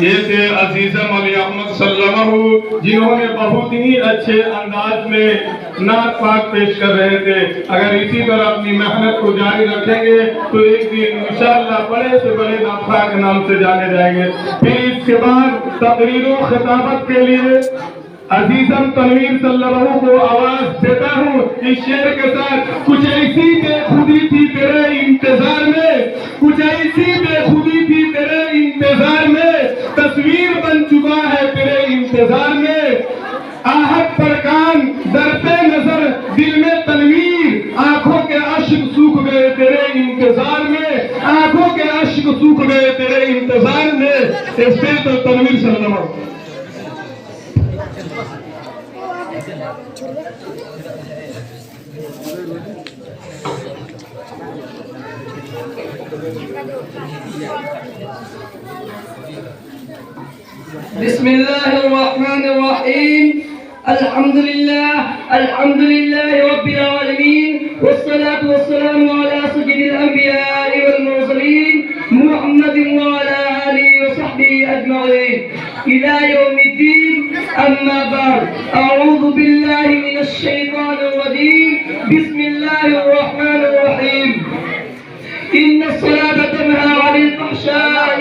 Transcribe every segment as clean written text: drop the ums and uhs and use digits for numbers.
یہ تھے عزیزم علی احمد صلی اللہ علیہ وسلم، جنہوں نے بہت ہی اچھے انداز میں نعت پاک پیش کر رہے تھے۔ اگر اسی طرح اپنی محنت کو جاری رکھیں گے تو ایک دن انشاءاللہ بڑے سے بڑے نعت کے نام سے جانے جائیں گے۔ پھر اس کے بعد تقریر و خطابت کے لیے عزیزم تنویر صلی اللہ علیہ وسلم کو آواز دیتا ہوں اس شعر کے ساتھ۔ کچھ ایسی بے خودی تھی تیرے انتظار میں، کچھ ایسی بے خودی تھی تیرے انتظار میں، تصویر بن چکا ہے تیرے انتظار میں، آہت پر کان در پہ نظر دل میں تنویر، آنکھوں کے اشک سوکھ گئے تیرے انتظار میں، آنکھوں کے اشک سوکھ گئے تیرے انتظار میں۔ اس پہ تو تنویر صلی اللہ علیہ وسلم۔ بسم اللہ الرحمن الرحیم، الحمد للہ رب العالمین، والصلاة والسلام على سید الانبیاء والمرسلین، محمد وعلى آلہ وصحبہ اجمعین الى یوم الدین، اما بعد، اعوذ باللہ من الشیطان الرجیم، بسم اللہ الرحمن الرحیم۔ إن الصلاة تنهى عن الفحشاء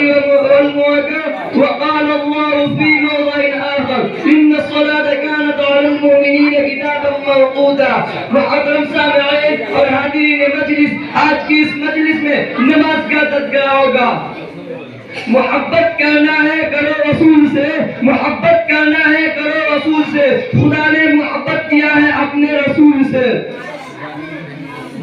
والمنكر، وقال الله في موضع آخر إن الصلاة كانت على المؤمنين كتابا موقوتا۔ محترم سامعین اور حاضرین مجلس، آج کی اس مجلس میں نماز کا تذکرہ ہوگا۔ محبت کرنا ہے کرو رسول سے، محبت کرنا ہے کرو رسول سے، خدا نے محبت کیا ہے اپنے رسول سے۔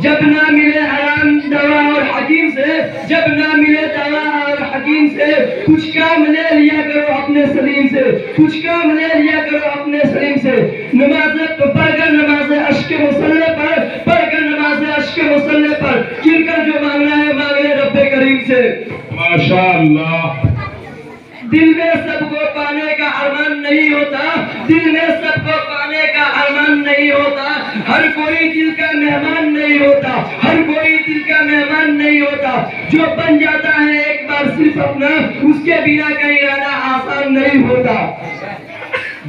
جب نہ ملے حرام دوا اور حکیم سے، جب نہ ملے دوا اور حکیم سے، کچھ کام لے لیا کرو اپنے سلیم سے، کچھ کام لے لیا کرو اپنے سلیم سے۔ نماز پڑھ کر نماز عشق مصلی پر، پڑھ کر نماز عشق مصلی پر، چن کر جو مانگنا ہے مانگنے رب کریم سے۔ ماشاءاللہ۔ دل میں سب کو پانے کا ارمان نہیں ہوتا، دل میں سب کو پانے کا ارمان نہیں ہوتا، ہر کوئی دل کا مہمان نہیں ہوتا، ہر کوئی دل کا مہمان نہیں ہوتا، جو بن جاتا ہے ایک بار صرف اپنا، اس کے بنا کہیں رہنا آسان نہیں ہوتا۔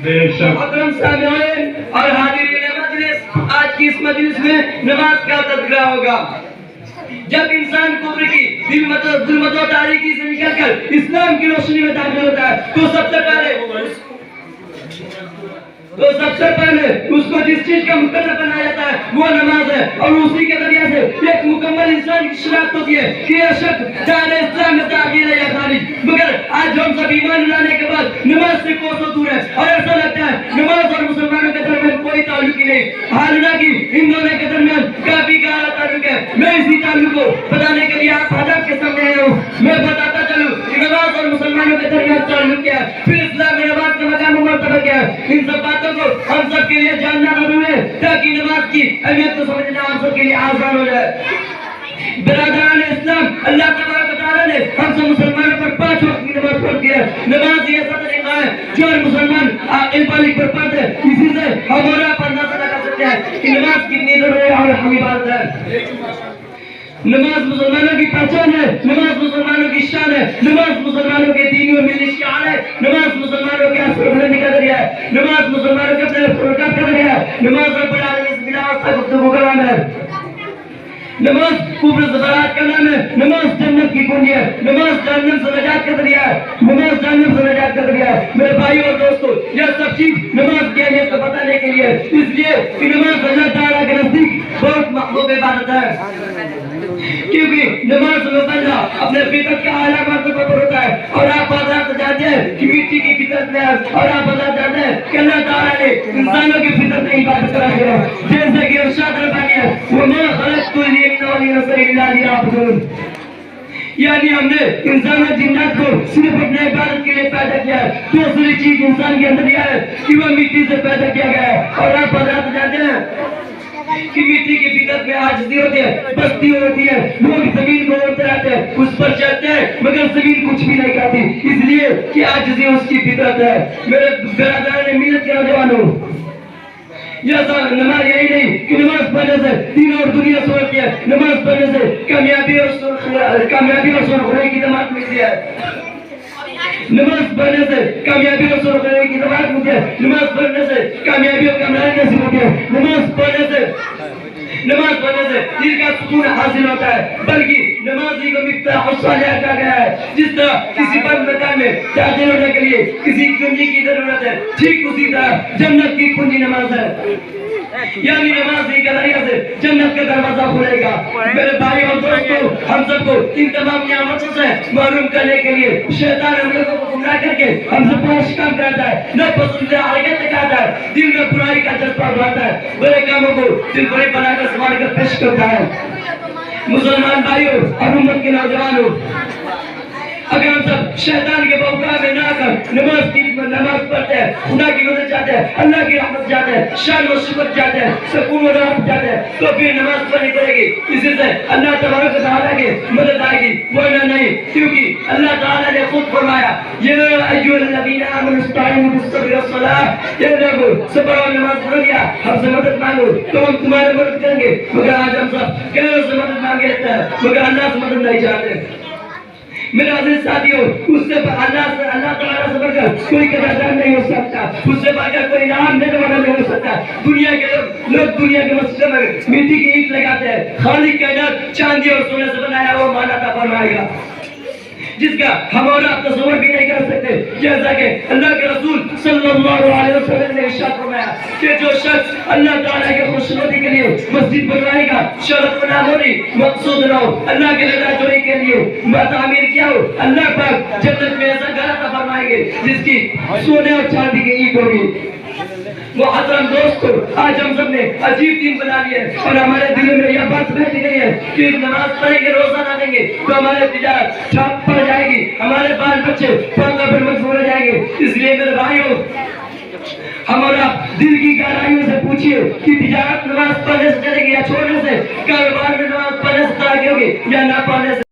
بے شک۔ محترم سامعین اور حاضرین مجلس، آج کی اس مجلس میں نماز کا تذکرہ ہوگا۔ جب انسان کفر کی ظلمت و تاریکی سے نکل کر اسلام کی روشنی میں داخل ہوتا ہے تو سب سے پہلے اس کو جس چیز کا مقرر بنایا جاتا ہے وہ نماز ہے، اور اسی کے ذریعے سے ایک مکمل انسان کی شناخت ہوتی ہے کہ یہ شخص دار اسلام میں داخل ہے یا خارج۔ مگر آج ہم سب ایمان لانے کے بعد نماز سے کوسوں دور ہے، اور ایسا لگتا ہے نماز اور مسلمانوں کے درمیان کوئی تعلق ہی نہیں، حالانکہ ان دونوں کے درمیان کافی گہرا تعلق ہے۔ میں اسی تعلق کو بتانے کے لیے آپ حضرات کے سامنے آیا ہوں۔ میں بتاتا چلوں کہ نماز اور مسلمانوں کے درمیان تعلق کیا ہے، پھر اسلام میں نماز کا مقام و مرتبہ کیا ہے۔ ان سب باتوں کو ہم سب کے لیے جاننا ضروری ہے تاکہ نماز کی اہمیت کو سمجھنا ہم سب کے لیے آسان ہو جائے۔ برادران اسلام، اللہ تبارک و تعالیٰ نے ہم سب مسلمانوں پر 5 وقت کی نماز فرض کیا ہے۔ نماز یہ ایسا طریقہ ہے جو ہر مسلمان عاقل بالغ پر فرض ہے، اسی سے ہم اور آپ اندازہ لگا سکتے ہیں کہ نماز کتنی ضروری ہے اور ہم عبادت ہے۔ نماز مسلمانوں کی پہچان ہے، نماز مسلمانوں کی شان ہے، نماز مسلمانوں کے دینی و ملی شعار ہے، نماز مسلمانوں کے اثر بلندی کا ذریعہ ہے، نماز مسلمانوں کے اپنے فرقات کا ذریعہ ہے، نماز رب العالمین سے بلا واسطہ گفتگو کا نام ہے، نماز کفر زبرات کا نام ہے، نماز جنت کی کنجی ہے، نماز جہنم سے نجات کا ذریعہ ہے، نماز جہنم سے نجات کا ذریعہ ہے۔ میرے بھائی اور دوستو، یہ سب چیز نماز کی اہمیت کو بتانے کے لیے، اس لیے کہ نماز اللہ تعالیٰ کے نزدیک بہت محبوب عبادت ہے، کیونکہ نماز میں بندہ اپنے فطرت کا اعلیٰ مرتبہ پر ہوتا ہے، اور آپ حضرات جانتے ہیں کہ مٹی کی فطرت میں ہے، اور آپ حضرات جانتے ہیں کہ اللہ تعالیٰ نے انسانوں کی فطرت میں عبادت کرا دیا ہے، جیسے کہ ارشاد ربانی ہے وَمَا خَلَقْتُ الْجِنَّ وَالْإِنسَ إِلَّا لِيَعْبُدُونِ، یعنی ہم نے انسان اور جنات کو صرف اپنے عبادت کے لیے پیدا کیا ہے۔ دوسری چیز انسان کے اندر یہ ہے کہ وہ مٹی سے پیدا کیا گیا ہے، اور آپ حضرات جانتے ہیں کہ مٹی کی فطرت میں عاجزی ہوتی ہے، پستی ہوتی ہے، لوگ زمین کو اوڑھتے رہتے ہیں، اس پر چلتے ہیں مگر زمین کچھ بھی نہیں کھاتی، اس لیے کہ عاجزی اس کی فطرت ہے۔ میرے برادران ملت کے نوجوانوں، یہ نماز یہی نہیں کہ نماز پڑھنے سے دین اور دنیا سورتی ہے، نماز پڑھنے سے کامیابی اور سرخرائی کی ضمانت ملتی ہے۔ نماز پڑھنے سے کامیابی اور سرخری کی نماز ہوتی ہے. نماز پڑھنے سے کامیابی اور کامیابی نصیب ہوتی ہے. نماز پڑھنے سے دل کا سکون حاصل ہوتا ہے. بلکہ نمازی کو مفتاح الصالحات کہا گیا ہے. جس طرح کسی بند مکان میں داخل ہونے کے لیے کسی کنجی کی ضرورت ہے, ٹھیک اسی طرح جنت کی کنجی نماز ہے. یعنی نماز کے ذریعے سے جنت کا دروازہ کھلے گا. میرے بھائی اور دوستوں, ہم سب کو ان تمام نعمتوں سے محروم کرنے کے لیے شیطان ہم لوگوں کو گمراہ کر کے ہم سے پاش کام کراتا ہے, نہ پسندیدہ حرکت دکھاتا ہے, دل میں برائی کا جذبہ بڑھاتا ہے, برے کاموں کو دل بڑے بنا کر سنبھال کر پیش کرتا ہے. مسلمان بھائیوں اور امت کے نوجوانوں, اگر ہم سب شیطان کے بہکاوے میں نہ کر نماز پڑھتے ہیں, خدا کی مدد چاہتے ہیں, اللہ کی رحمت چاہتے ہیں, شان و شکر چاہتے ہیں, سکون و راحت چاہتے ہیں, تو پھر نماز پڑھنی پڑے گی. اسی سے اللہ تبارک و تعالیٰ کی مدد آئے گی, ورنہ نہیں. کیونکہ اللہ تعالیٰ نے خود فرمایا, یا ایھا الذین آمنوا استعینوا بالصبر والصلاۃ, یہ لوگوں صبر اور نماز پڑھ لیا, ہم سے مدد مانگو تو ہم تمہاری مدد کریں گے. مگر آج ہم سب غیروں سے مدد مانگے رہتے ہیں, مگر اللہ سے مدد نہیں چاہتے. میرے عزیز ساتھیوں, اس سے اللہ تعالیٰ سے بڑھ کر کوئی قدردان نہیں ہو سکتا, اس سے بڑھ کر کوئی انعام دینے والا نہیں ہو سکتا. دنیا کے لوگ دنیا کے مسجد میں مٹی کی اینٹ لگاتے ہیں, خالق کائنات چاندی اور سونے سے بنایا وہ مانا عطا فرمائے گا جس کا ہم اور آپ تصور بھی نہیں کر سکتے. جیسا کہ اللہ کے رسول صلی اللہ علیہ وسلم نے ارشاد فرمایا کہ جو شخص اللہ تعالیٰ کے خوشنودی کے لیے مسجد بنوائے گا, شرط نہ ہونی, مقصود نہ ہو, اللہ کے رضا جوئی کے لیے تعمیر کیا ہو, اللہ پاک جنت میں ایسا گھر عطا فرمائیں گے جس کی سونے اور چاندی کی اینٹ ہوگی. محترم دوستو, آج ہم سب نے عجیب دن بنا لیا ہے اور ہمارے دلوں میں یہ بات بیٹھی نہیں ہے کہ نماز پڑھیں گے, روزہ نہ دیں گے تو ہمارے تجارت ٹھپ پڑ جائے گی, ہمارے بال بچے پڑھنے پر مجبور ہو جائیں گے. اس لیے میرے بھائیوں, ہمارا دل کی گہرائیوں سے پوچھئے کہ تجارت نماز پڑھنے سے چلے گی یا چھوڑنے سے, کاروبار میں نماز پڑھنے سے ترقی ہوگی یا نہ پڑھنے سے.